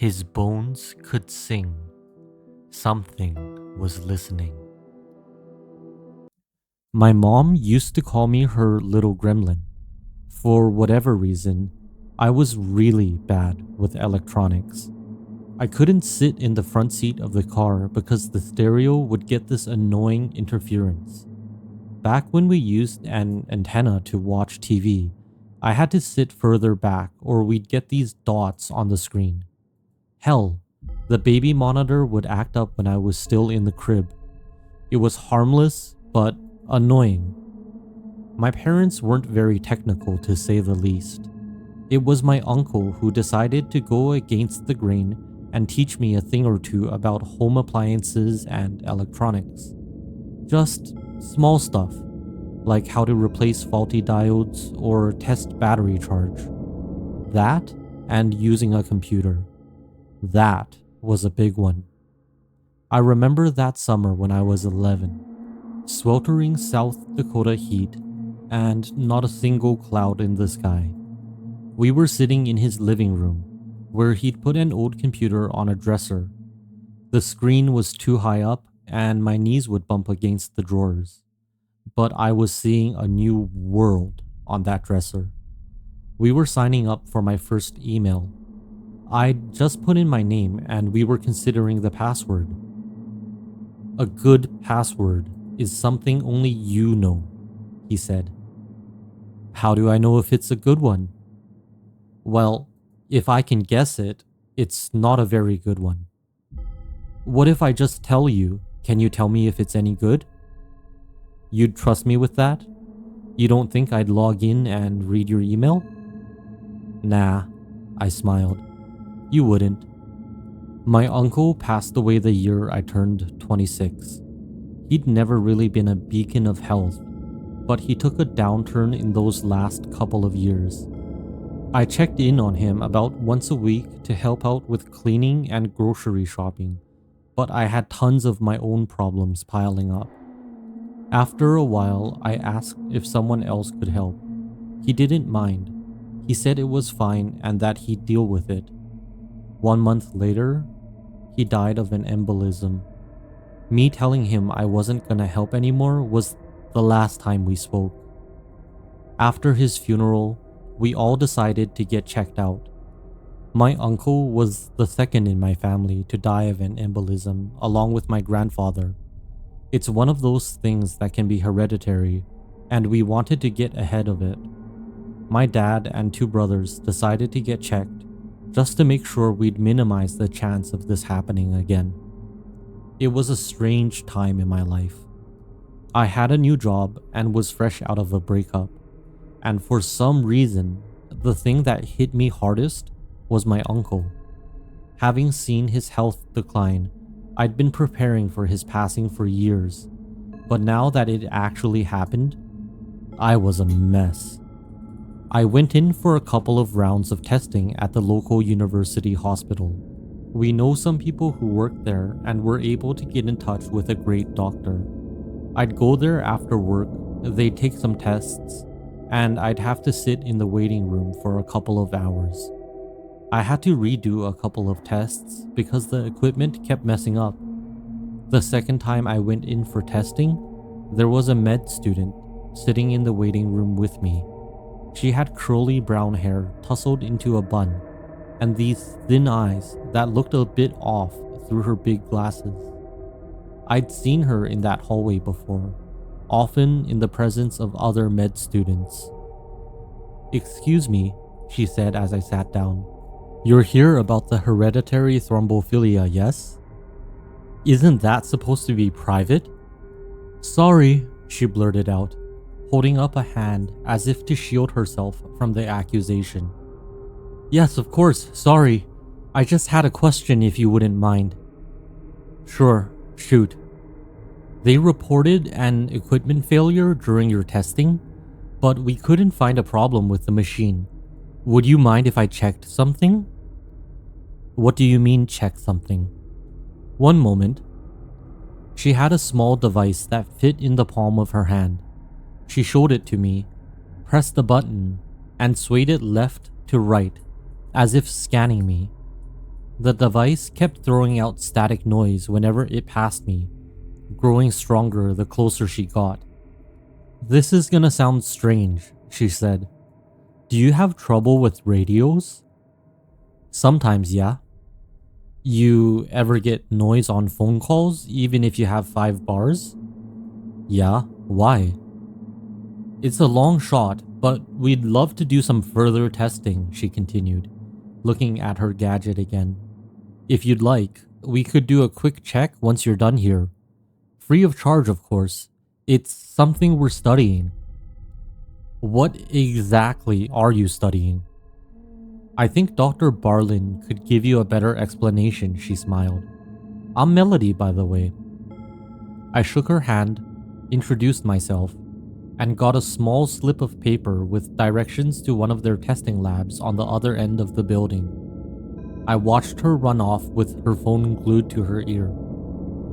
His bones could sing. Something was listening. My mom used to call me her little gremlin. For whatever reason, I was really bad with electronics. I couldn't sit in the front seat of the car because the stereo would get this annoying interference. Back when we used an antenna to watch TV, I had to sit further back or we'd get these dots on the screen. Hell, the baby monitor would act up when I was still in the crib. It was harmless, but annoying. My parents weren't very technical, to say the least. It was my uncle who decided to go against the grain and teach me a thing or two about home appliances and electronics. Just small stuff, like how to replace faulty diodes or test battery charge. That and using a computer. That was a big one. I remember that summer when I was 11, sweltering South Dakota heat and not a single cloud in the sky. We were sitting in his living room, where he'd put an old computer on a dresser. The screen was too high up and my knees would bump against the drawers. But I was seeing a new world on that dresser. We were signing up for my first email. I'd just put in my name and we were considering the password. A good password is something only you know, he said. How do I know if it's a good one? Well, if I can guess it, it's not a very good one. What if I just tell you? Can you tell me if it's any good? You'd trust me with that? You don't think I'd log in and read your email? Nah, I smiled. You wouldn't. My uncle passed away the year I turned 26. He'd never really been a beacon of health, but he took a downturn in those last couple of years. I checked in on him about once a week to help out with cleaning and grocery shopping, but I had tons of my own problems piling up. After a while, I asked if someone else could help. He didn't mind. He said it was fine and that he'd deal with it. 1 month later, he died of an embolism. Me telling him I wasn't gonna help anymore was the last time we spoke. After his funeral, we all decided to get checked out. My uncle was the second in my family to die of an embolism, along with my grandfather. It's one of those things that can be hereditary, and we wanted to get ahead of it. My dad and 2 brothers decided to get checked, just to make sure we'd minimize the chance of this happening again. It was a strange time in my life. I had a new job and was fresh out of a breakup, and for some reason, the thing that hit me hardest was my uncle. Having seen his health decline, I'd been preparing for his passing for years, but now that it actually happened, I was a mess. I went in for a couple of rounds of testing at the local university hospital. We know some people who work there and were able to get in touch with a great doctor. I'd go there after work, they'd take some tests, and I'd have to sit in the waiting room for a couple of hours. I had to redo a couple of tests because the equipment kept messing up. The second time I went in for testing, there was a med student sitting in the waiting room with me. She had curly brown hair tousled into a bun, and these thin eyes that looked a bit off through her big glasses. I'd seen her in that hallway before, often in the presence of other med students. "Excuse me," she said as I sat down. "You're here about the hereditary thrombophilia, yes? Isn't that supposed to be private?" "Sorry," she blurted out, holding up a hand as if to shield herself from the accusation. "Yes, of course, sorry. I just had a question if you wouldn't mind." "Sure, shoot." "They reported an equipment failure during your testing, but we couldn't find a problem with the machine. Would you mind if I checked something?" "What do you mean check something?" "One moment." She had a small device that fit in the palm of her hand. She showed it to me, pressed the button, and swayed it left to right, as if scanning me. The device kept throwing out static noise whenever it passed me, growing stronger the closer she got. "This is gonna sound strange," she said. "Do you have trouble with radios?" "Sometimes, yeah." "You ever get noise on phone calls even if you have 5 bars?" "Yeah, why?" "It's a long shot, but we'd love to do some further testing," she continued, looking at her gadget again. "If you'd like, we could do a quick check once you're done here. Free of charge, of course. It's something we're studying." "What exactly are you studying?" "I think Dr. Barlin could give you a better explanation," she smiled. "I'm Melody, by the way." I shook her hand, introduced myself, and got a small slip of paper with directions to one of their testing labs on the other end of the building. I watched her run off with her phone glued to her ear.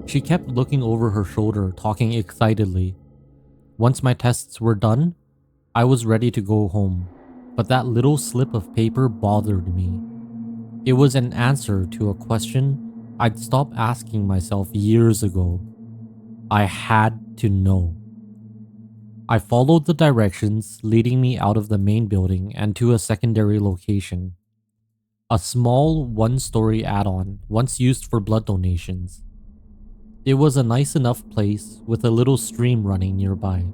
She kept looking over her shoulder, talking excitedly. Once my tests were done, I was ready to go home, but that little slip of paper bothered me. It was an answer to a question I'd stopped asking myself years ago. I had to know. I followed the directions leading me out of the main building and to a secondary location. A small one-story add-on once used for blood donations. It was a nice enough place with a little stream running nearby.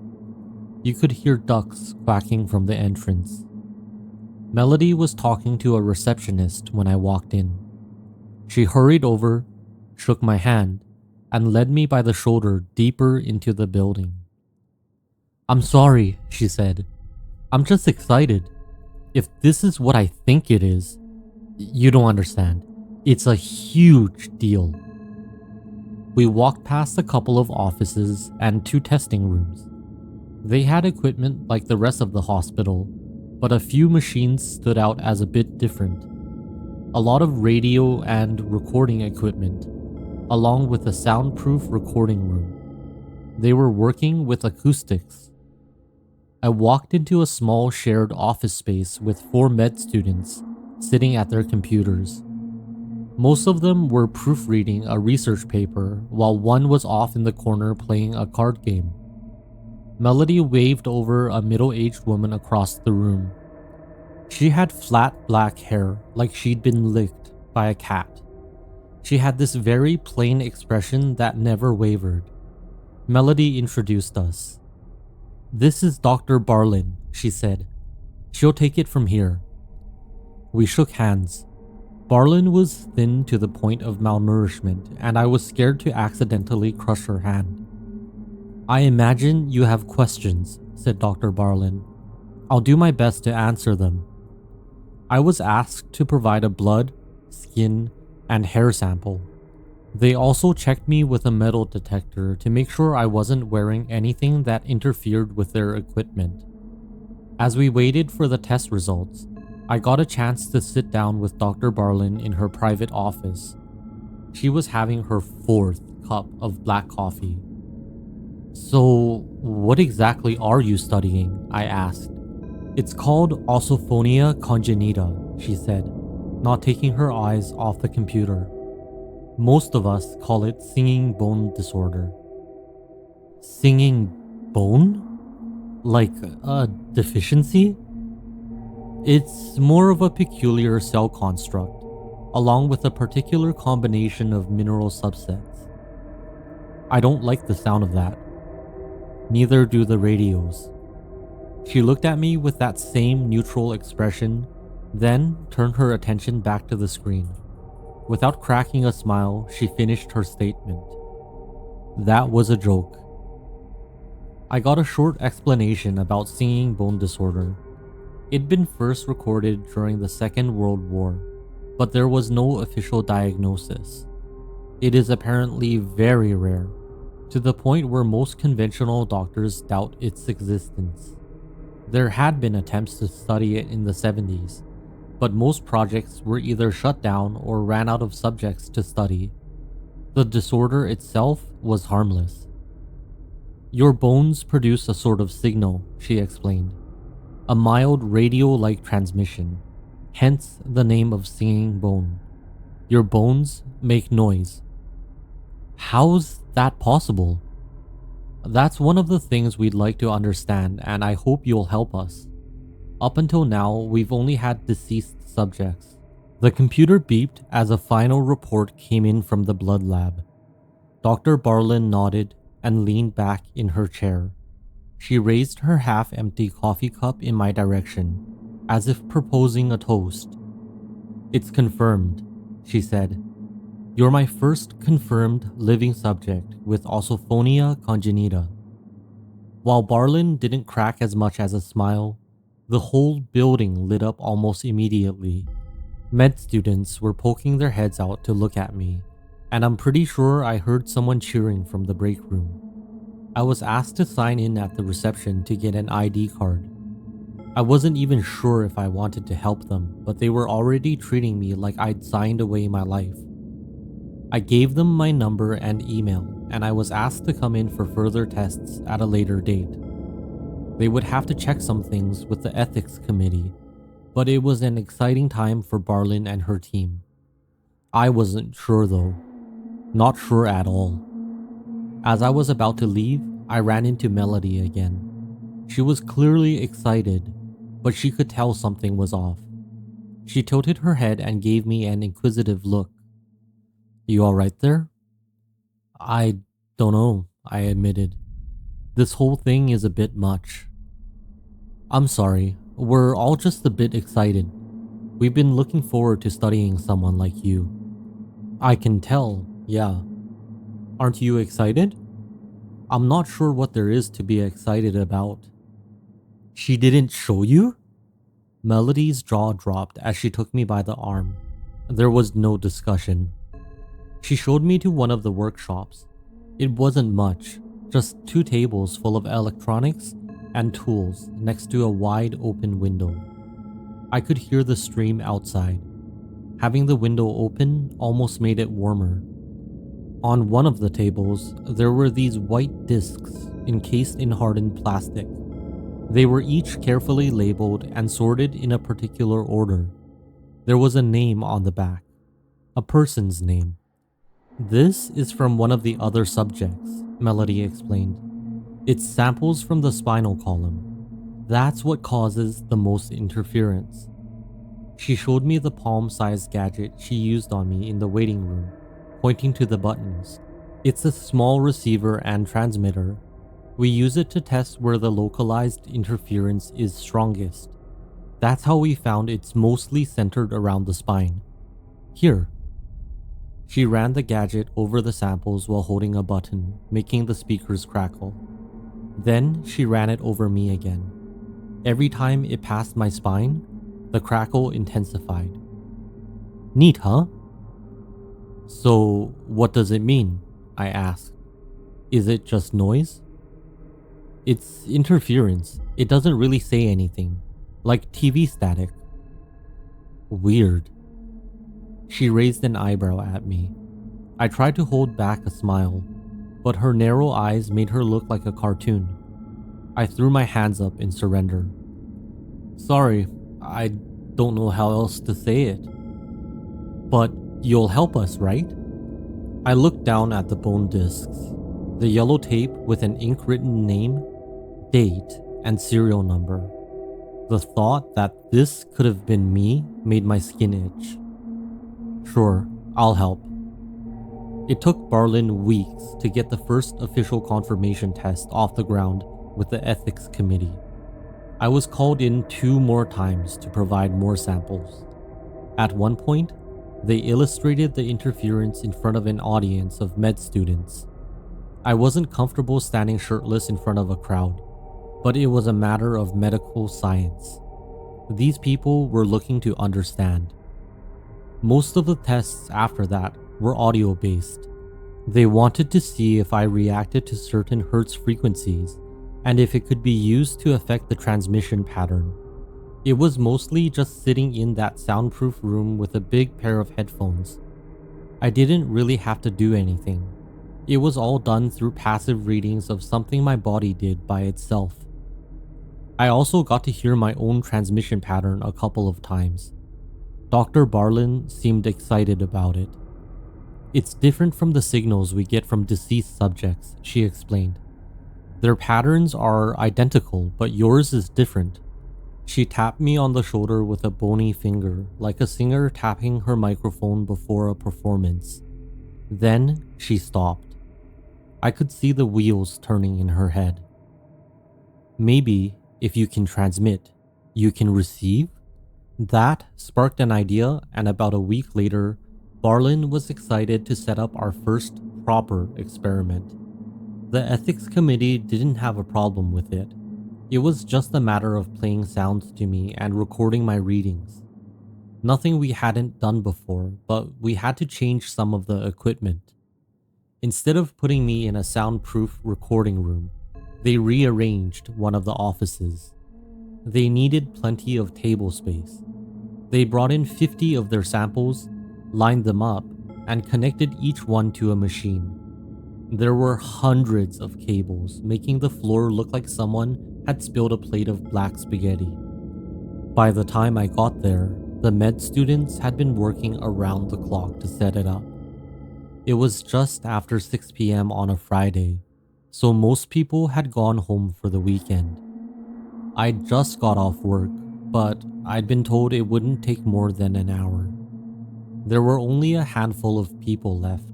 You could hear ducks quacking from the entrance. Melody was talking to a receptionist when I walked in. She hurried over, shook my hand, and led me by the shoulder deeper into the building. "I'm sorry," she said. "I'm just excited. If this is what I think it is, you don't understand. It's a huge deal." We walked past a couple of offices and 2 testing rooms. They had equipment like the rest of the hospital, but a few machines stood out as a bit different. A lot of radio and recording equipment, along with a soundproof recording room. They were working with acoustics. I walked into a small shared office space with 4 med students sitting at their computers. Most of them were proofreading a research paper while one was off in the corner playing a card game. Melody waved over a middle-aged woman across the room. She had flat black hair like she'd been licked by a cat. She had this very plain expression that never wavered. Melody introduced us. "This is Dr. Barlin," she said. "She'll take it from here." We shook hands. Barlin was thin to the point of malnourishment, and I was scared to accidentally crush her hand. "I imagine you have questions," said Dr. Barlin. "I'll do my best to answer them." I was asked to provide a blood, skin, and hair sample. They also checked me with a metal detector to make sure I wasn't wearing anything that interfered with their equipment. As we waited for the test results, I got a chance to sit down with Dr. Barlin in her private office. She was having her 4th cup of black coffee. "So, what exactly are you studying?" I asked. "It's called Osophonia congenita," she said, not taking her eyes off the computer. "Most of us call it singing bone disorder." "Singing bone? Like a deficiency?" "It's more of a peculiar cell construct, along with a particular combination of mineral subsets." "I don't like the sound of that." "Neither do the radios." She looked at me with that same neutral expression, then turned her attention back to the screen. Without cracking a smile, she finished her statement. "That was a joke." I got a short explanation about singing bone disorder. It'd been first recorded during the Second World War, but there was no official diagnosis. It is apparently very rare, to the point where most conventional doctors doubt its existence. There had been attempts to study it in the 70s, but most projects were either shut down or ran out of subjects to study. The disorder itself was harmless. "Your bones produce a sort of signal," she explained. "A mild radio-like transmission, hence the name of singing bone. Your bones make noise. How's that possible? That's one of the things we'd like to understand, and I hope you'll help us. Up until now, we've only had deceased subjects. The computer beeped as a final report came in from the blood lab. Dr. Barlin nodded and leaned back in her chair. She raised her half-empty coffee cup in my direction, as if proposing a toast. "It's confirmed," she said. "You're my first confirmed living subject with Ossophonia congenita." While Barlin didn't crack as much as a smile, the whole building lit up almost immediately. Med students were poking their heads out to look at me, and I'm pretty sure I heard someone cheering from the break room. I was asked to sign in at the reception to get an ID card. I wasn't even sure if I wanted to help them, but they were already treating me like I'd signed away my life. I gave them my number and email, and I was asked to come in for further tests at a later date. They would have to check some things with the ethics committee, but it was an exciting time for Barlin and her team. I wasn't sure though. Not sure at all. As I was about to leave, I ran into Melody again. She was clearly excited, but she could tell something was off. She tilted her head and gave me an inquisitive look. "You alright there?" "I don't know," I admitted. "This whole thing is a bit much." "I'm sorry, we're all just a bit excited. We've been looking forward to studying someone like you." "I can tell, yeah. Aren't you excited?" "I'm not sure what there is to be excited about." "She didn't show you?" Melody's jaw dropped as she took me by the arm. There was no discussion. She showed me to one of the workshops. It wasn't much, just 2 tables full of electronics and tools next to a wide open window. I could hear the stream outside. Having the window open almost made it warmer. On one of the tables, there were these white discs encased in hardened plastic. They were each carefully labeled and sorted in a particular order. There was a name on the back, a person's name. "This is from one of the other subjects," Melody explained. "It's samples from the spinal column. That's what causes the most interference." She showed me the palm-sized gadget she used on me in the waiting room, pointing to the buttons. "It's a small receiver and transmitter. We use it to test where the localized interference is strongest. That's how we found it's mostly centered around the spine. Here." She ran the gadget over the samples while holding a button, making the speakers crackle. Then she ran it over me again. Every time it passed my spine, the crackle intensified. "Neat, huh?" "So, what does it mean?" I asked. "Is it just noise?" "It's interference. It doesn't really say anything. Like TV static." "Weird." She raised an eyebrow at me. I tried to hold back a smile, but her narrow eyes made her look like a cartoon. I threw my hands up in surrender. "Sorry, I don't know how else to say it." "But you'll help us, right?" I looked down at the bone discs, the yellow tape with an ink-written name, date, and serial number. The thought that this could have been me made my skin itch. "Sure, I'll help." It took Barlin weeks to get the first official confirmation test off the ground with the ethics committee. I was called in 2 more times to provide more samples. At one point, they illustrated the interference in front of an audience of med students. I wasn't comfortable standing shirtless in front of a crowd, but it was a matter of medical science. These people were looking to understand. Most of the tests after that were audio-based. They wanted to see if I reacted to certain hertz frequencies and if it could be used to affect the transmission pattern. It was mostly just sitting in that soundproof room with a big pair of headphones. I didn't really have to do anything. It was all done through passive readings of something my body did by itself. I also got to hear my own transmission pattern a couple of times. Dr. Barlin seemed excited about it. "It's different from the signals we get from deceased subjects," she explained. "Their patterns are identical, but yours is different." She tapped me on the shoulder with a bony finger, like a singer tapping her microphone before a performance. Then she stopped. I could see the wheels turning in her head. "Maybe, if you can transmit, you can receive?" That sparked an idea, and about a week later, Barlin was excited to set up our first proper experiment. The ethics committee didn't have a problem with it. It was just a matter of playing sounds to me and recording my readings. Nothing we hadn't done before, but we had to change some of the equipment. Instead of putting me in a soundproof recording room, they rearranged one of the offices. They needed plenty of table space. They brought in 50 of their samples, lined them up, and connected each one to a machine. There were hundreds of cables, making the floor look like someone had spilled a plate of black spaghetti. By the time I got there, the med students had been working around the clock to set it up. It was just after 6 p.m. on a Friday, so most people had gone home for the weekend. I'd just got off work, but I'd been told it wouldn't take more than an hour. There were only a handful of people left,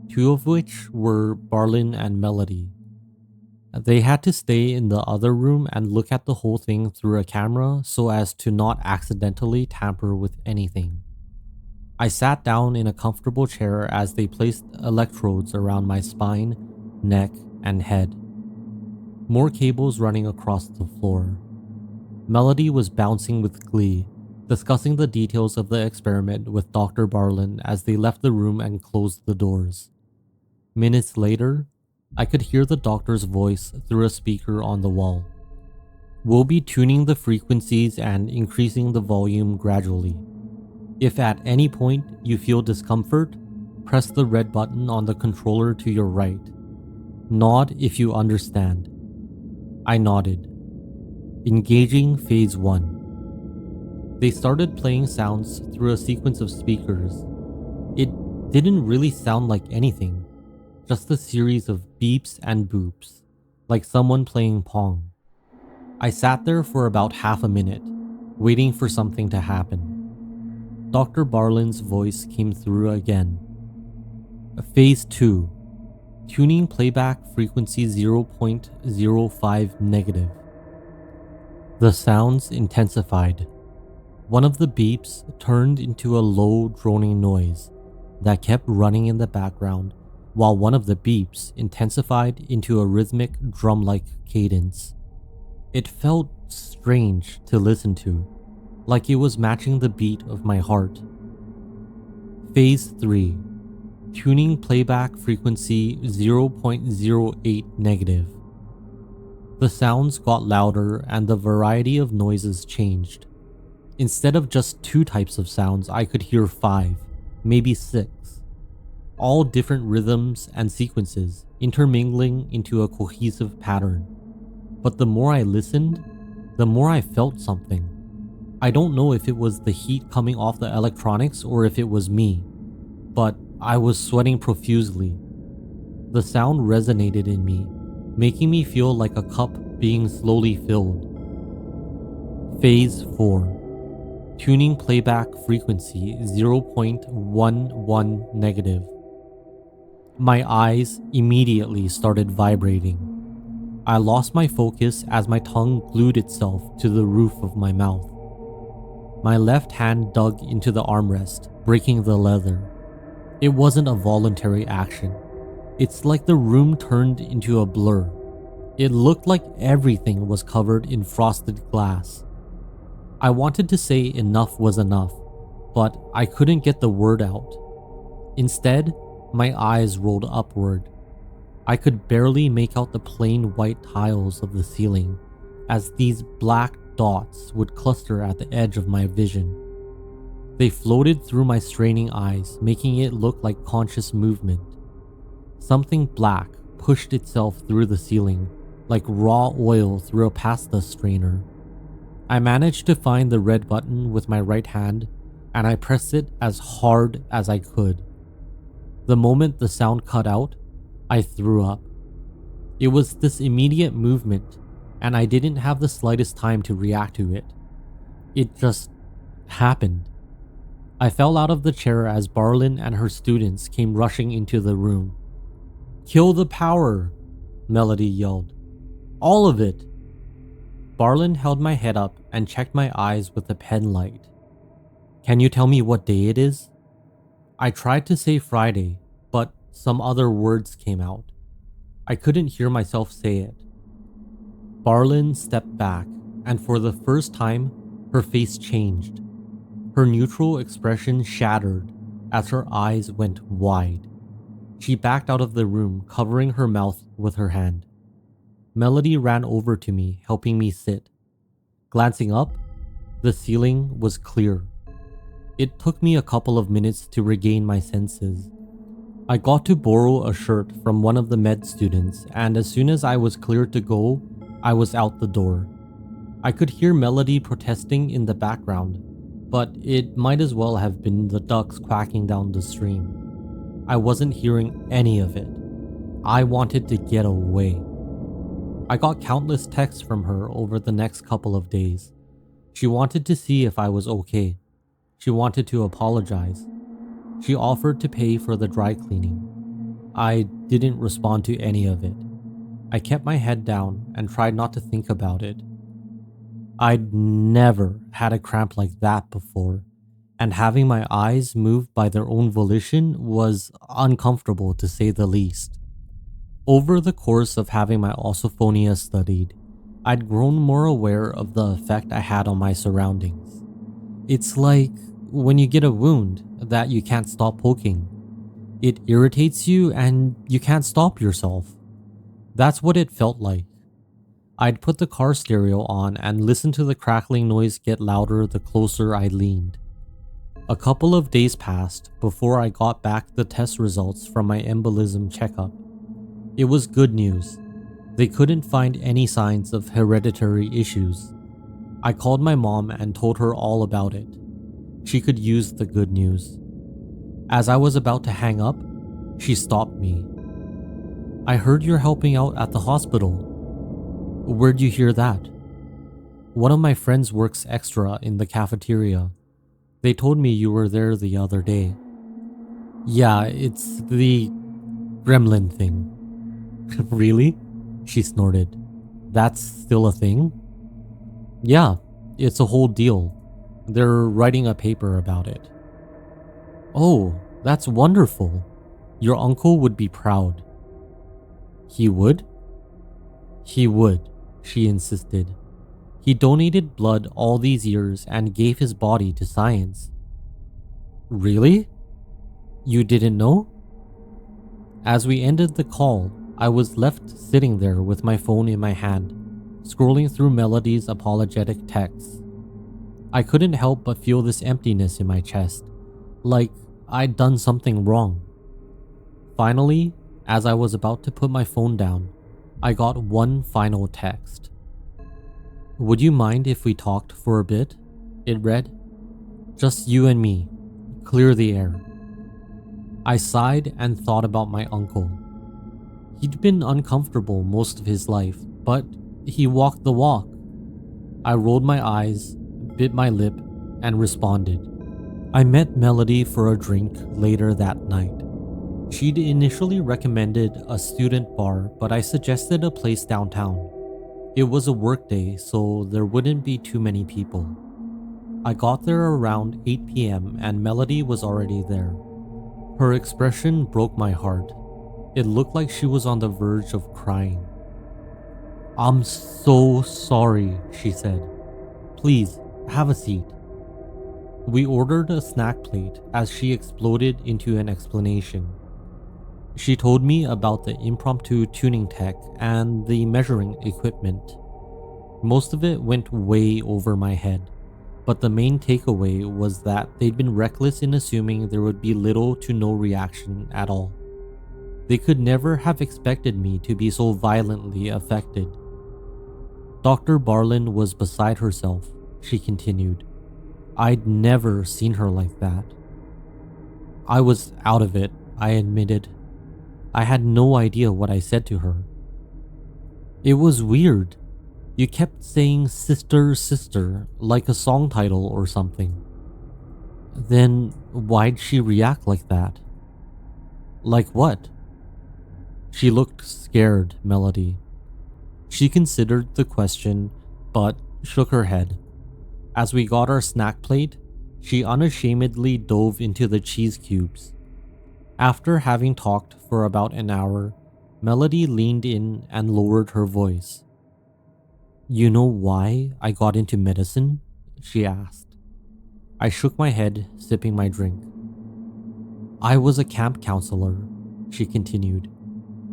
two of which were Barlin and Melody. They had to stay in the other room and look at the whole thing through a camera so as to not accidentally tamper with anything. I sat down in a comfortable chair as they placed electrodes around my spine, neck, and head. More cables running across the floor. Melody was bouncing with glee, discussing the details of the experiment with Dr. Barlin as they left the room and closed the doors. Minutes later, I could hear the doctor's voice through a speaker on the wall. "We'll be tuning the frequencies and increasing the volume gradually. If at any point you feel discomfort, press the red button on the controller to your right. Nod if you understand." I nodded. Engaging Phase 1. They started playing sounds through a sequence of speakers. It didn't really sound like anything, just a series of beeps and boops, like someone playing Pong. I sat there for about half a minute, waiting for something to happen. Dr. Barlin's voice came through again. Phase 2. Tuning playback frequency 0.05 negative. The sounds intensified. One of the beeps turned into a low droning noise that kept running in the background, while one of the beeps intensified into a rhythmic drum-like cadence. It felt strange to listen to, like it was matching the beat of my heart. Phase 3. Tuning playback frequency 0.08 negative. The sounds got louder and the variety of noises changed. Instead of just 2 types of sounds, I could hear 5, maybe 6. All different rhythms and sequences intermingling into a cohesive pattern. But the more I listened, the more I felt something. I don't know if it was the heat coming off the electronics or if it was me, but I was sweating profusely. The sound resonated in me, making me feel like a cup being slowly filled. Phase 4. Tuning playback frequency 0.11 negative. My eyes immediately started vibrating. I lost my focus as my tongue glued itself to the roof of my mouth. My left hand dug into the armrest, breaking the leather. It wasn't a voluntary action. It's like the room turned into a blur. It looked like everything was covered in frosted glass. I wanted to say enough was enough, but I couldn't get the word out. Instead, my eyes rolled upward. I could barely make out the plain white tiles of the ceiling, as these black dots would cluster at the edge of my vision. They floated through my straining eyes, making it look like conscious movement. Something black pushed itself through the ceiling, like raw oil through a pasta strainer. I managed to find the red button with my right hand, and I pressed it as hard as I could. The moment the sound cut out, I threw up. It was this immediate movement, and I didn't have the slightest time to react to it. It just happened. I fell out of the chair as Barlin and her students came rushing into the room. "Kill the power," Melody yelled. "All of it." Barlin held my head up and checked my eyes with a pen light. "Can you tell me what day it is?" I tried to say Friday, but some other words came out. I couldn't hear myself say it. Barlin stepped back, and for the first time, her face changed. Her neutral expression shattered as her eyes went wide. She backed out of the room, covering her mouth with her hand. Melody ran over to me, helping me sit. Glancing up, the ceiling was clear. It took me a couple of minutes to regain my senses. I got to borrow a shirt from one of the med students, and as soon as I was cleared to go, I was out the door. I could hear Melody protesting in the background, but it might as well have been the ducks quacking down the stream. I wasn't hearing any of it. I wanted to get away. I got countless texts from her over the next couple of days. She wanted to see if I was okay. She wanted to apologize. She offered to pay for the dry cleaning. I didn't respond to any of it. I kept my head down and tried not to think about it. I'd never had a cramp like that before, and having my eyes move by their own volition was uncomfortable to say the least. Over the course of having my ossophonia studied, I'd grown more aware of the effect I had on my surroundings. It's like when you get a wound that you can't stop poking. It irritates you and you can't stop yourself. That's what it felt like. I'd put the car stereo on and listen to the crackling noise get louder the closer I leaned. A couple of days passed before I got back the test results from my embolism checkup. It was good news. They couldn't find any signs of hereditary issues. I called my mom and told her all about it. She could use the good news. As I was about to hang up, she stopped me. "I heard you're helping out at the hospital." "Where'd you hear that?" "One of my friends works extra in the cafeteria. They told me you were there the other day." "Yeah, it's the gremlin thing." "Really?" She snorted. "That's still a thing?" "Yeah, it's a whole deal. They're writing a paper about it." "Oh, that's wonderful. Your uncle would be proud." "He would?" "He would," she insisted. "He donated blood all these years and gave his body to science." "Really? You didn't know?" As we ended the call, I was left sitting there with my phone in my hand, scrolling through Melody's apologetic texts. I couldn't help but feel this emptiness in my chest, like I'd done something wrong. Finally, as I was about to put my phone down, I got one final text. "Would you mind if we talked for a bit?" It read. "Just you and me. Clear the air." I sighed and thought about my uncle. He'd been uncomfortable most of his life, but he walked the walk. I rolled my eyes, bit my lip, and responded. I met Melody for a drink later that night. She'd initially recommended a student bar, but I suggested a place downtown. It was a work day, so there wouldn't be too many people. I got there around 8 p.m. and Melody was already there. Her expression broke my heart. It looked like she was on the verge of crying. "I'm so sorry," she said. "Please, have a seat." We ordered a snack plate as she exploded into an explanation. She told me about the impromptu tuning tech and the measuring equipment. Most of it went way over my head, but the main takeaway was that they'd been reckless in assuming there would be little to no reaction at all. They could never have expected me to be so violently affected. Dr. Barlin was beside herself, she continued. I'd never seen her like that. I was out of it, I admitted. I had no idea what I said to her. It was weird. You kept saying sister, sister, like a song title or something. Then why'd she react like that? Like what? She looked scared, Melody. She considered the question, but shook her head. As we got our snack plate, she unashamedly dove into the cheese cubes. After having talked for about an hour, Melody leaned in and lowered her voice. You know why I got into medicine? She asked. I shook my head, sipping my drink. I was a camp counselor, she continued,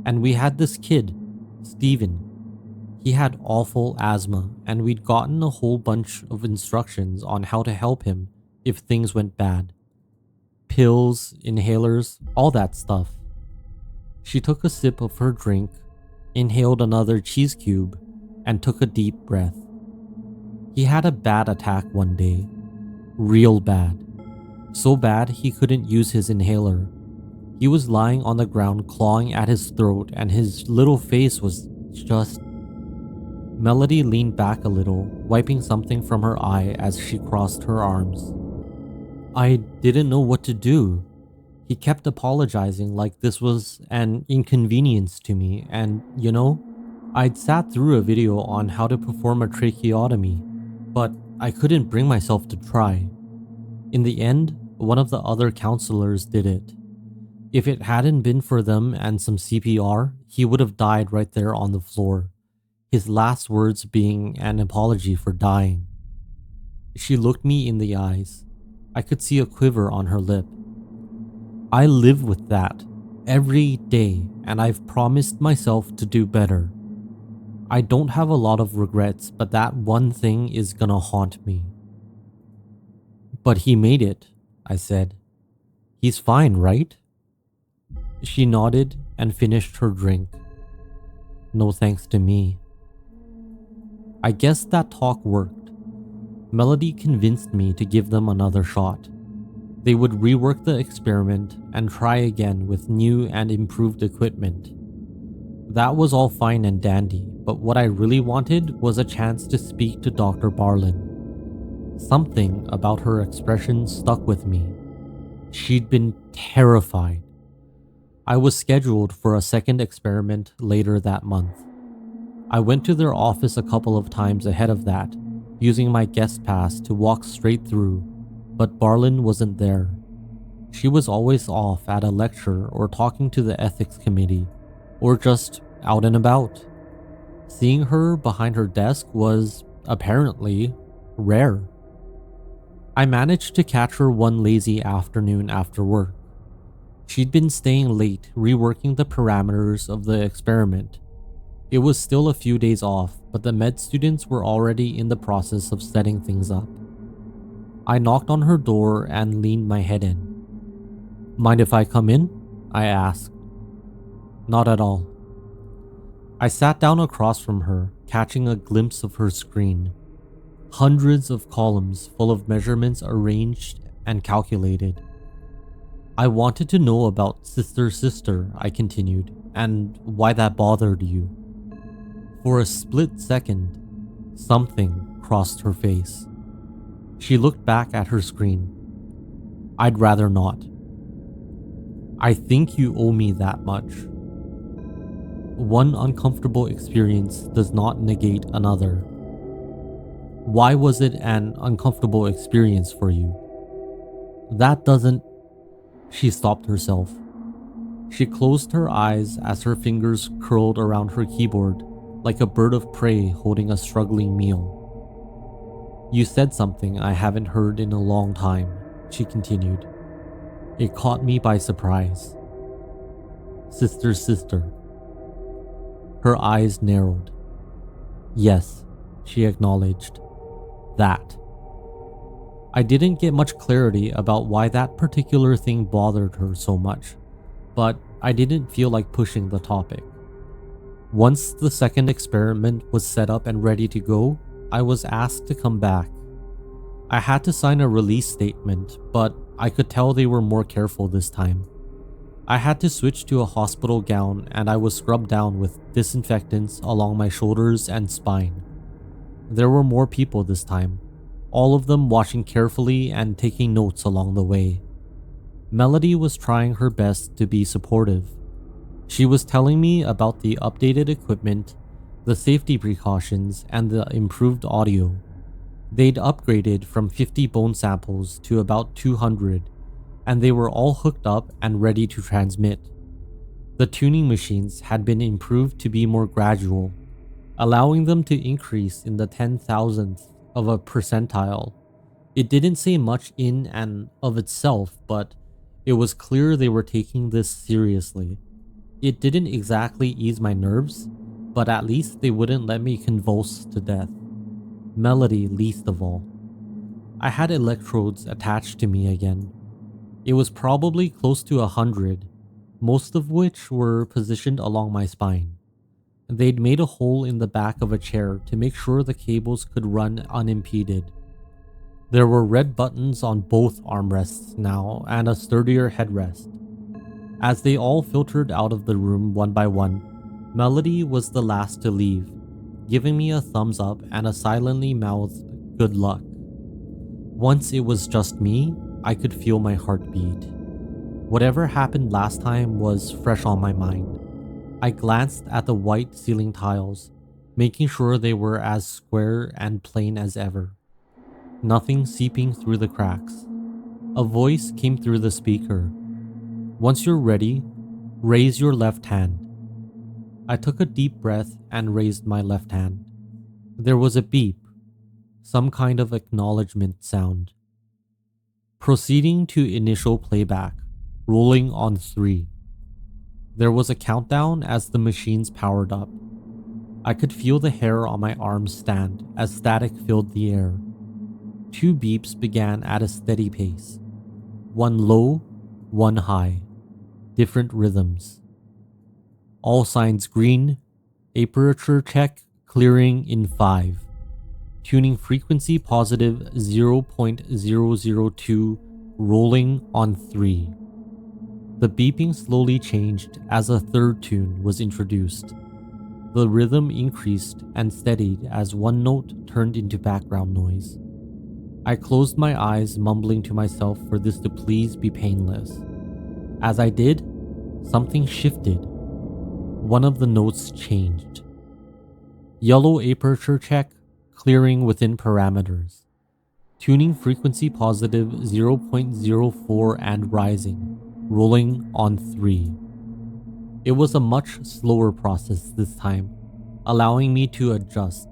and we had this kid, Steven. He had awful asthma, and we'd gotten a whole bunch of instructions on how to help him if things went bad. Pills, inhalers, all that stuff. She took a sip of her drink, inhaled another cheese cube, and took a deep breath. He had a bad attack one day. Real bad. So bad he couldn't use his inhaler. He was lying on the ground clawing at his throat, and his little face was just... Melody leaned back a little, wiping something from her eye as she crossed her arms. I didn't know what to do. He kept apologizing like this was an inconvenience to me, and, you know, I'd sat through a video on how to perform a tracheotomy, but I couldn't bring myself to try. In the end, one of the other counselors did it. If it hadn't been for them and some CPR, he would have died right there on the floor, his last words being an apology for dying. She looked me in the eyes. I could see a quiver on her lip. I live with that every day, and I've promised myself to do better. I don't have a lot of regrets, but that one thing is gonna haunt me. But he made it, I said. He's fine, right? She nodded and finished her drink. No thanks to me. I guess that talk worked. Melody convinced me to give them another shot. They would rework the experiment and try again with new and improved equipment. That was all fine and dandy, but what I really wanted was a chance to speak to Dr. Barlin. Something about her expression stuck with me. She'd been terrified. I was scheduled for a second experiment later that month. I went to their office a couple of times ahead of that, using my guest pass to walk straight through, but Barlin wasn't there. She was always off at a lecture or talking to the ethics committee, or just out and about. Seeing her behind her desk was, apparently, rare. I managed to catch her one lazy afternoon after work. She'd been staying late reworking the parameters of the experiment. It was still a few days off, but the med students were already in the process of setting things up. I knocked on her door and leaned my head in. Mind if I come in? I asked. Not at all. I sat down across from her, catching a glimpse of her screen. Hundreds of columns full of measurements arranged and calculated. I wanted to know about Sister, I continued, and why that bothered you. For a split second, something crossed her face. She looked back at her screen. I'd rather not. I think you owe me that much. One uncomfortable experience does not negate another. Why was it an uncomfortable experience for you? That doesn't... She stopped herself. She closed her eyes as her fingers curled around her keyboard like a bird of prey holding a struggling meal. You said something I haven't heard in a long time, she continued. It caught me by surprise. Sister. Her eyes narrowed. Yes, she acknowledged. That. I didn't get much clarity about why that particular thing bothered her so much, but I didn't feel like pushing the topic. Once the second experiment was set up and ready to go, I was asked to come back. I had to sign a release statement, but I could tell they were more careful this time. I had to switch to a hospital gown and I was scrubbed down with disinfectants along my shoulders and spine. There were more people this time, all of them watching carefully and taking notes along the way. Melody was trying her best to be supportive. She was telling me about the updated equipment, the safety precautions, and the improved audio. They'd upgraded from 50 bone samples to about 200, and they were all hooked up and ready to transmit. The tuning machines had been improved to be more gradual, allowing them to increase in the 10,000th of a percentile. It didn't say much in and of itself, but it was clear they were taking this seriously. It didn't exactly ease my nerves, but at least they wouldn't let me convulse to death. Melody least of all. I had electrodes attached to me again. It was probably close to 100, most of which were positioned along my spine. They'd made a hole in the back of a chair to make sure the cables could run unimpeded. There were red buttons on both armrests now and a sturdier headrest. As they all filtered out of the room one by one, Melody was the last to leave, giving me a thumbs up and a silently mouthed good luck. Once it was just me, I could feel my heart beat. Whatever happened last time was fresh on my mind. I glanced at the white ceiling tiles, making sure they were as square and plain as ever. Nothing seeping through the cracks. A voice came through the speaker. "Once you're ready, raise your left hand." I took a deep breath and raised my left hand. There was a beep, some kind of acknowledgement sound. Proceeding to initial playback, rolling on 3. There was a countdown as the machines powered up. I could feel the hair on my arms stand as static filled the air. 2 beeps began at a steady pace. One low, one high. Different rhythms. All signs green. Aperture check clearing in 5. Tuning frequency positive 0.002, rolling on 3. The beeping slowly changed as a third tune was introduced. The rhythm increased and steadied as one note turned into background noise. I closed my eyes, mumbling to myself for this to please be painless. As I did, something shifted. One of the notes changed. Yellow aperture check, clearing within parameters. Tuning frequency positive 0.04 and rising, rolling on 3. It was a much slower process this time, allowing me to adjust.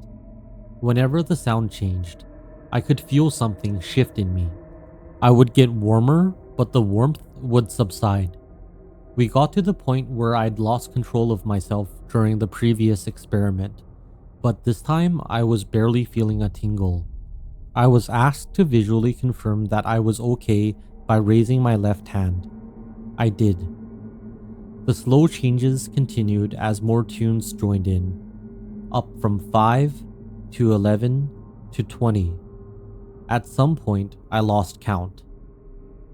Whenever the sound changed, I could feel something shift in me. I would get warmer, but the warmth would subside. We got to the point where I'd lost control of myself during the previous experiment, but this time I was barely feeling a tingle. I was asked to visually confirm that I was okay by raising my left hand. I did. The slow changes continued as more tunes joined in, up from 5 to 11 to 20. At some point, I lost count.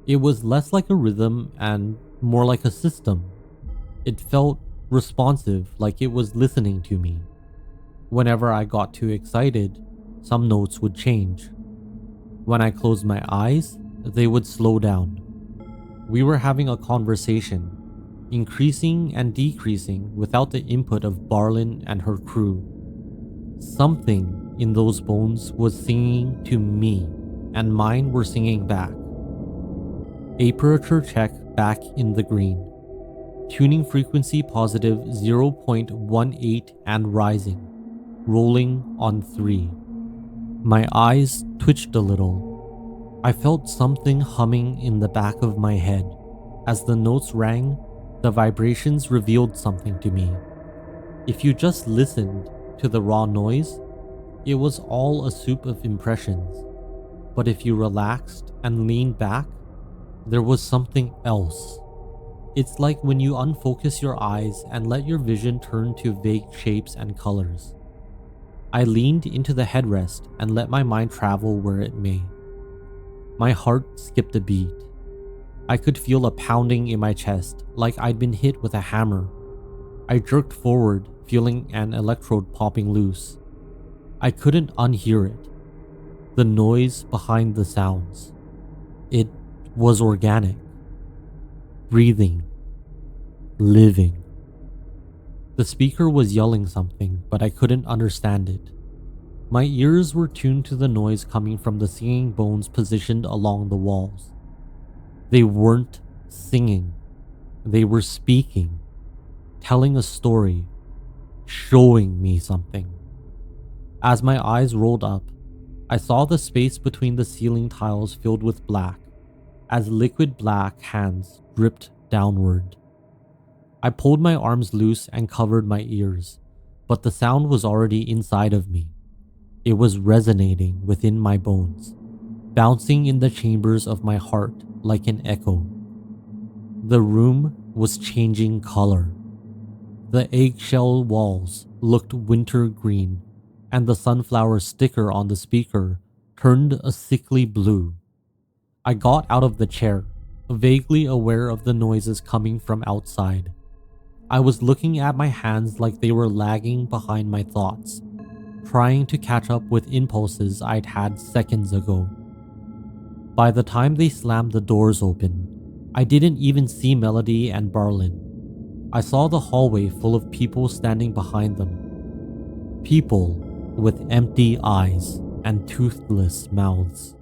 It was less like a rhythm and more like a system. It felt responsive, like it was listening to me. Whenever I got too excited, some notes would change. When I closed my eyes, they would slow down. We were having a conversation, increasing and decreasing without the input of Barlin and her crew. Something in those bones was singing to me, and mine were singing back. Aperture check back in the green. Tuning frequency positive 0.18 and rising, rolling on 3. My eyes twitched a little. I felt something humming in the back of my head. As the notes rang, the vibrations revealed something to me. If you just listened to the raw noise, it was all a soup of impressions. But if you relaxed and leaned back, there was something else. It's like when you unfocus your eyes and let your vision turn to vague shapes and colors. I leaned into the headrest and let my mind travel where it may. My heart skipped a beat. I could feel a pounding in my chest, like I'd been hit with a hammer. I jerked forward, feeling an electrode popping loose. I couldn't unhear it. The noise behind the sounds. It was organic. Breathing. Living. The speaker was yelling something, but I couldn't understand it. My ears were tuned to the noise coming from the singing bones positioned along the walls. They weren't singing. They were speaking, telling a story, showing me something. As my eyes rolled up, I saw the space between the ceiling tiles filled with black, as liquid black hands dripped downward. I pulled my arms loose and covered my ears, but the sound was already inside of me. It was resonating within my bones, bouncing in the chambers of my heart like an echo. The room was changing color. The eggshell walls looked winter green, and the sunflower sticker on the speaker turned a sickly blue. I got out of the chair, vaguely aware of the noises coming from outside. I was looking at my hands like they were lagging behind my thoughts, trying to catch up with impulses I'd had seconds ago. By the time they slammed the doors open, I didn't even see Melody and Barlin. I saw the hallway full of people standing behind them. People with empty eyes and toothless mouths.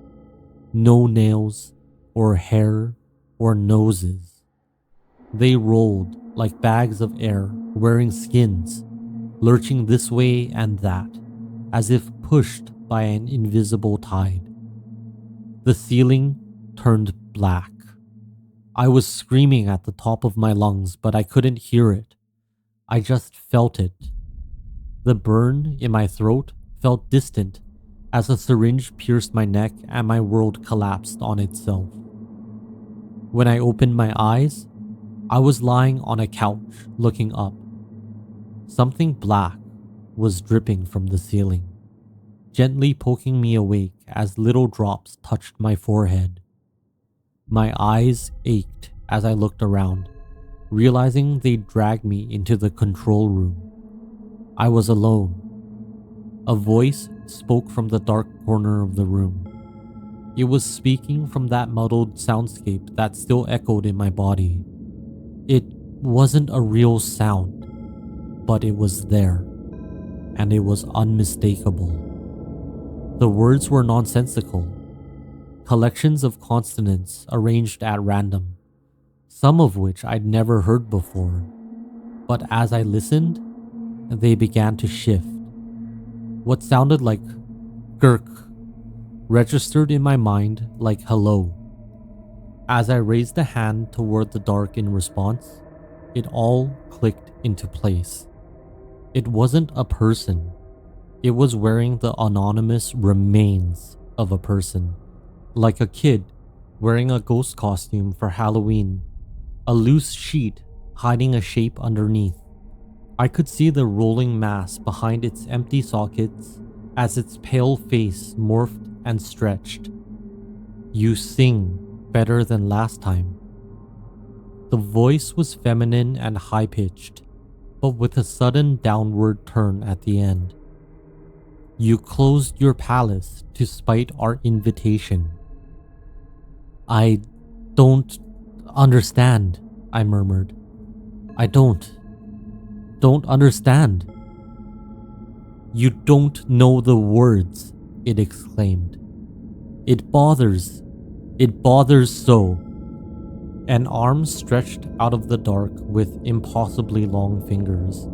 No nails or hair or noses. They rolled like bags of air, wearing skins, lurching this way and that, as if pushed by an invisible tide. The ceiling turned black. I was screaming at the top of my lungs, but I couldn't hear it. I just felt it. The burn in my throat felt distant as a syringe pierced my neck and my world collapsed on itself. When I opened my eyes, I was lying on a couch looking up. Something black was dripping from the ceiling, gently poking me awake as little drops touched my forehead. My eyes ached as I looked around, realizing they'd dragged me into the control room. I was alone. A voice spoke from the dark corner of the room. It was speaking from that muddled soundscape that still echoed in my body. It wasn't a real sound, but it was there, and it was unmistakable. The words were nonsensical, collections of consonants arranged at random, some of which I'd never heard before. But as I listened, they began to shift. What sounded like "gurk" registered in my mind like "hello." As I raised a hand toward the dark in response, it all clicked into place. It wasn't a person. It was wearing the anonymous remains of a person, like a kid wearing a ghost costume for Halloween, a loose sheet hiding a shape underneath. I could see the rolling mass behind its empty sockets as its pale face morphed and stretched. "You sing better than last time." The voice was feminine and high-pitched, but with a sudden downward turn at the end. "You closed your palace to spite our invitation." "I don't understand," I murmured. "I don't understand." "You don't know the words," it exclaimed. It bothers so." An arm stretched out of the dark with impossibly long fingers.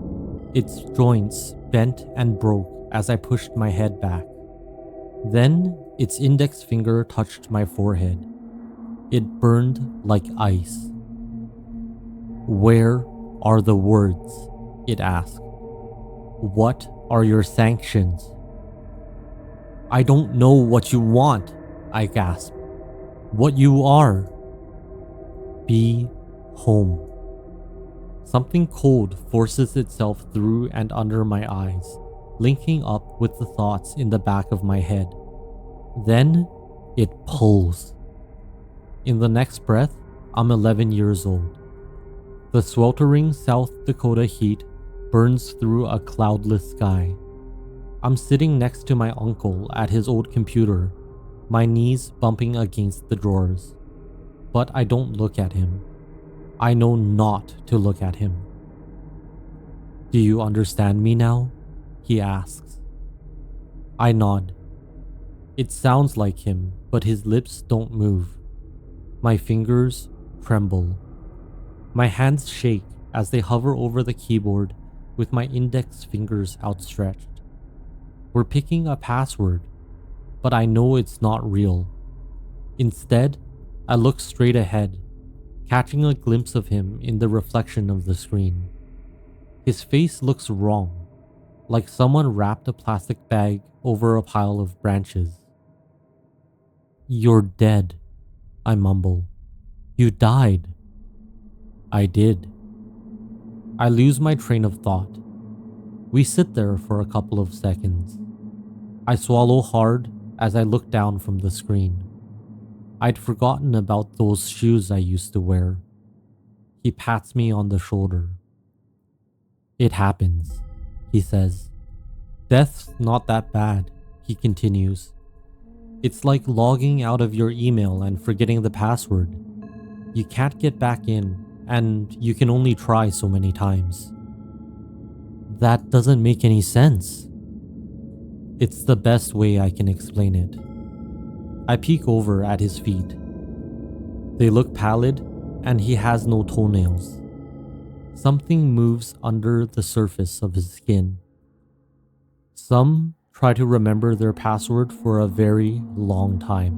Its joints bent and broke as I pushed my head back. Then its index finger touched my forehead. It burned like ice. "Where are the words?" it asked. "What are your sanctions?" "I don't know what you want," I gasped. "What you are." "Be home." Something cold forces itself through and under my eyes, linking up with the thoughts in the back of my head. Then It pulls. In the next breath, I'm 11 years old. The sweltering South Dakota heat burns through a cloudless sky. I'm sitting next to my uncle at his old computer, my knees bumping against the drawers. But I don't look at him. I know not to look at him. "Do you understand me now?" he asks. I nod. It sounds like him, but his lips don't move. My fingers tremble. My hands shake as they hover over the keyboard with my index fingers outstretched. We're picking a password, but I know it's not real. Instead, I look straight ahead, catching a glimpse of him in the reflection of the screen. His face looks wrong, like someone wrapped a plastic bag over a pile of branches. "You're dead," I mumble. "You died." "I did." I lose my train of thought. We sit there for a couple of seconds. I swallow hard as I look down from the screen. I'd forgotten about those shoes I used to wear. He pats me on the shoulder. "It happens," he says. "Death's not that bad," he continues. "It's like logging out of your email and forgetting the password. You can't get back in, and you can only try so many times." "That doesn't make any sense." "It's the best way I can explain it." I peek over at his feet. They look pallid, and he has no toenails. Something moves under the surface of his skin. "Some try to remember their password for a very long time,"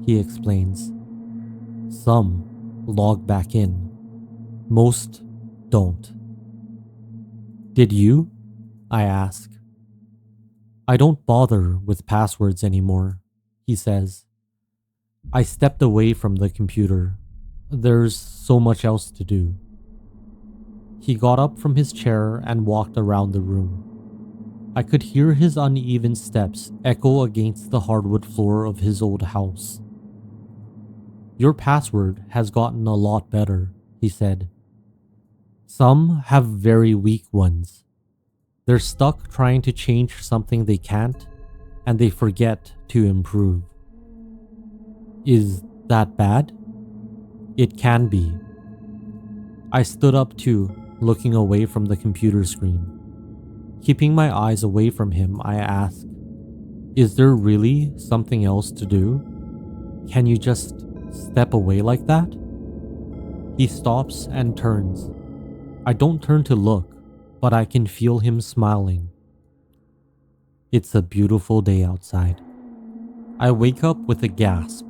he explains. "Some log back in. Most don't." "Did you?" I ask. "I don't bother with passwords anymore," he says. I stepped away from the computer. There's so much else to do. He got up from his chair and walked around the room. I could hear his uneven steps echo against the hardwood floor of his old house. "Your password has gotten a lot better," he said. "Some have very weak ones. They're stuck trying to change something they can't, and they forget to improve." "Is that bad?" "It can be." I stood up too, looking away from the computer screen. Keeping my eyes away from him, I asked, "Is there really something else to do? Can you just step away like that?" He stops and turns. I don't turn to look, but I can feel him smiling. It's a beautiful day outside. I wake up with a gasp.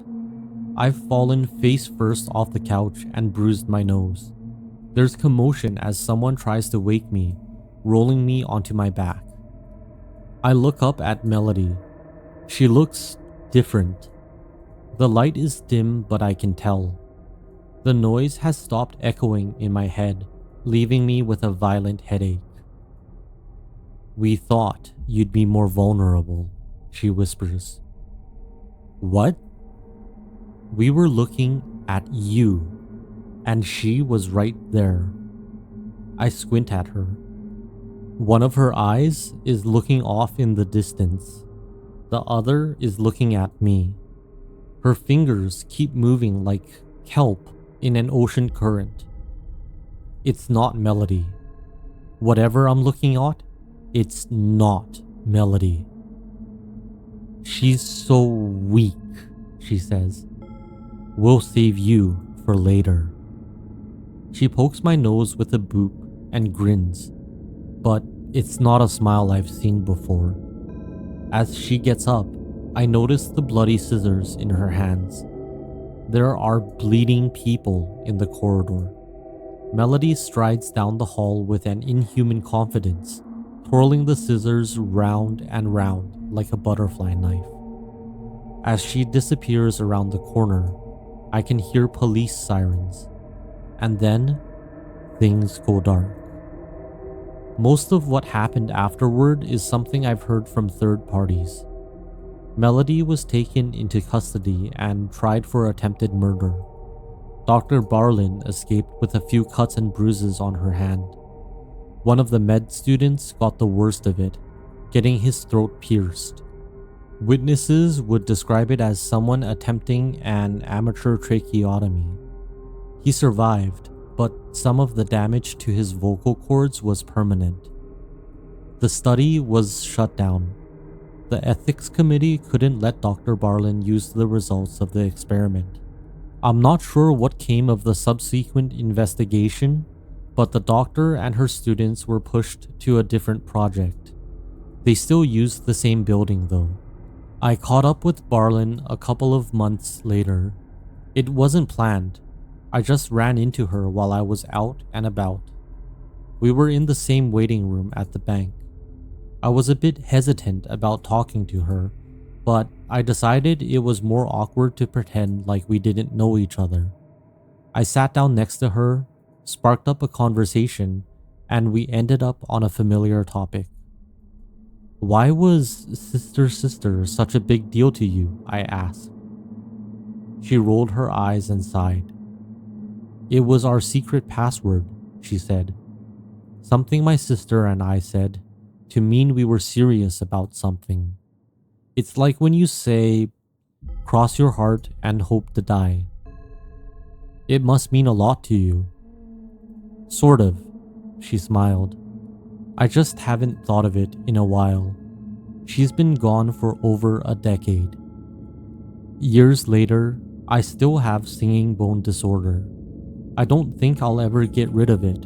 I've fallen face first off the couch and bruised my nose. There's commotion as someone tries to wake me, rolling me onto my back. I look up at Melody. She looks different. The light is dim, but I can tell. The noise has stopped echoing in my head, leaving me with a violent headache. "We thought you'd be more vulnerable," she whispers. "What?" "We were looking at you, and she was right there." I squint at her. One of her eyes is looking off in the distance. The other is looking at me. Her fingers keep moving like kelp in an ocean current. It's not Melody. Whatever I'm looking at, it's not Melody. "She's so weak," she says. "We'll save you for later." She pokes my nose with a boop and grins, but it's not a smile I've seen before. As she gets up, I notice the bloody scissors in her hands. There are bleeding people in the corridor. Melody strides down the hall with an inhuman confidence, twirling the scissors round and round like a butterfly knife. As she disappears around the corner, I can hear police sirens, and then things go dark. Most of what happened afterward is something I've heard from third parties. Melody was taken into custody and tried for attempted murder. Dr. Barlin escaped with a few cuts and bruises on her hand. One of the med students got the worst of it, getting his throat pierced. Witnesses would describe it as someone attempting an amateur tracheotomy. He survived, but some of the damage to his vocal cords was permanent. The study was shut down. The ethics committee couldn't let Dr. Barlin use the results of the experiment. I'm not sure what came of the subsequent investigation, but the doctor and her students were pushed to a different project. They still used the same building though. I caught up with Barlin a couple of months later. It wasn't planned. I just ran into her while I was out and about. We were in the same waiting room at the bank. I was a bit hesitant about talking to her, but I decided it was more awkward to pretend like we didn't know each other. I sat down next to her, sparked up a conversation, and we ended up on a familiar topic. "Why was Sister such a big deal to you?" I asked. She rolled her eyes and sighed. "It was our secret password," she said. "Something my sister and I said to mean we were serious about something. It's like when you say, 'Cross your heart and hope to die.' It must mean a lot to you." "Sort of," she smiled. "I just haven't thought of it in a while. She's been gone for over a decade." Years later, I still have singing bone disorder. I don't think I'll ever get rid of it,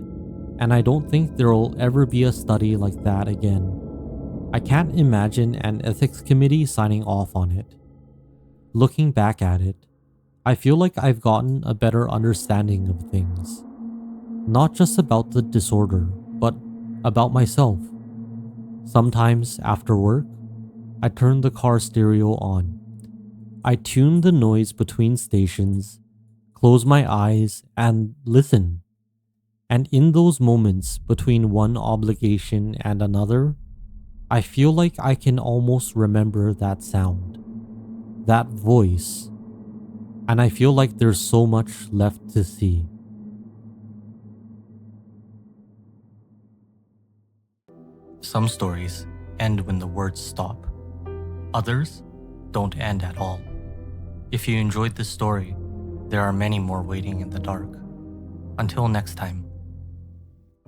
and I don't think there'll ever be a study like that again. I can't imagine an ethics committee signing off on it. Looking back at it, I feel like I've gotten a better understanding of things. Not just about the disorder, but about myself. Sometimes after work, I turn the car stereo on. I tune the noise between stations, close my eyes, and listen. And in those moments between one obligation and another, I feel like I can almost remember that sound, that voice, and I feel like there's so much left to see. Some stories end when the words stop. Others don't end at all. If you enjoyed this story, there are many more waiting in the dark. Until next time.